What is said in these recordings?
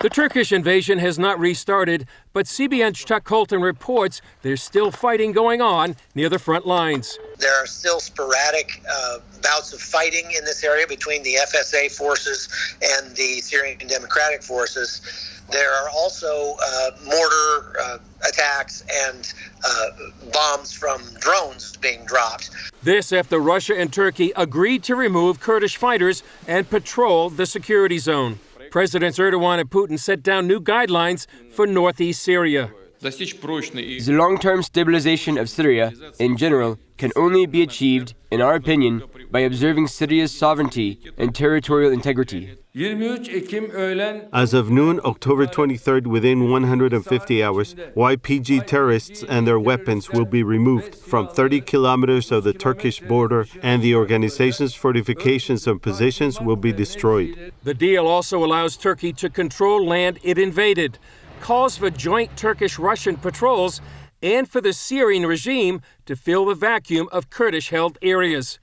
The Turkish invasion has not restarted, but CBN's Chuck Colton reports there's still fighting going on near the front lines. There are still sporadic bouts of fighting in this area between the FSA forces and the Syrian Democratic Forces. There are also mortar attacks and bombs from drones being dropped. This after Russia and Turkey agreed to remove Kurdish fighters and patrol the security zone. Presidents Erdogan and Putin set down new guidelines for northeast Syria. The long-term stabilization of Syria, in general, can only be achieved, in our opinion, by observing Syria's sovereignty and territorial integrity. As of noon, October 23rd, within 150 hours, YPG terrorists and their weapons will be removed from 30 kilometers of the Turkish border, and the organization's fortifications and positions will be destroyed. The deal also allows Turkey to control land it invaded, calls for joint Turkish-Russian patrols, and for the Syrian regime to fill the vacuum of Kurdish-held areas.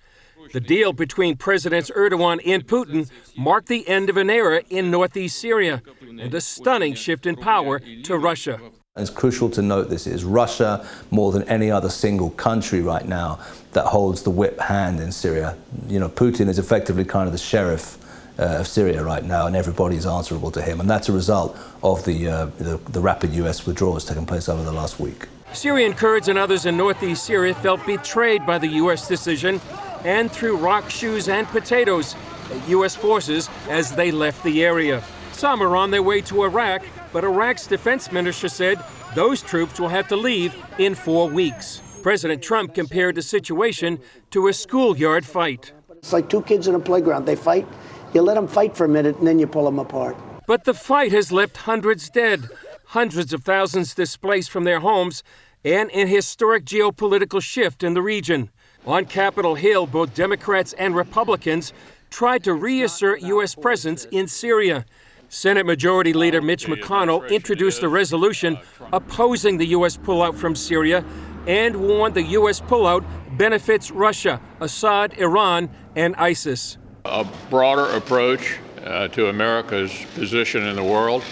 The deal between Presidents Erdogan and Putin marked the end of an era in northeast Syria and a stunning shift in power to Russia. It's crucial to note this is Russia, more than any other single country right now, that holds the whip hand in Syria. You know, Putin is effectively kind of the sheriff of Syria right now, and everybody is answerable to him. And that's a result of the rapid U.S. withdrawals taking place over the last week. Syrian Kurds and others in northeast Syria felt betrayed by the U.S. decision and threw rock, shoes, and potatoes at U.S. forces as they left the area. Some are on their way to Iraq, but Iraq's defense minister said those troops will have to leave in 4 weeks. President Trump compared the situation to a schoolyard fight. It's like two kids in a playground. They fight, you let them fight for a minute, and then you pull them apart. But the fight has left hundreds dead, hundreds of thousands displaced from their homes, and an historic geopolitical shift in the region. On Capitol Hill, both Democrats and Republicans tried to reassert U.S. presence in Syria. Senate Majority Leader Mitch McConnell introduced a resolution opposing the U.S. pullout from Syria and warned the U.S. pullout benefits Russia, Assad, Iran, and ISIS. A broader approach to America's position in the world,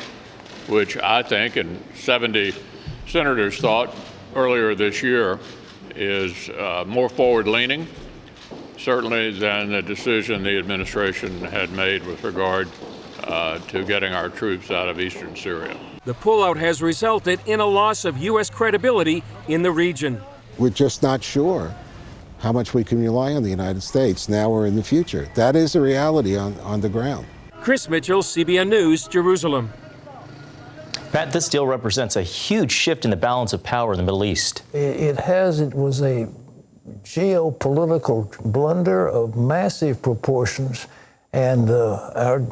which I think, and 70 senators thought earlier this year, is more forward-leaning, certainly, than the decision the administration had made with regard to getting our troops out of eastern Syria. The pullout has resulted in a loss of U.S. credibility in the region. We're just not sure how much we can rely on the United States now or in the future. That is a reality on the ground. Chris Mitchell, CBN News, Jerusalem. Pat, this deal represents a huge shift in the balance of power in the Middle East. It was a geopolitical blunder of massive proportions, and our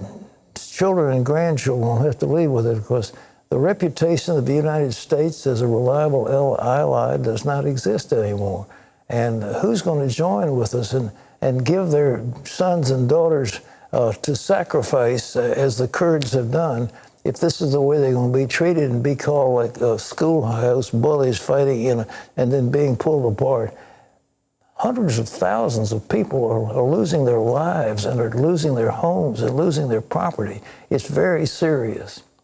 children and grandchildren will have to live with it, because the reputation of the United States as a reliable ally does not exist anymore. And who's going to join with us and give their sons and daughters to sacrifice, as the Kurds have done, if this is the way they're going to be treated and be called like schoolhouse bullies fighting and then being pulled apart? Hundreds of thousands of people are losing their lives and are losing their homes and losing their property. It's very serious.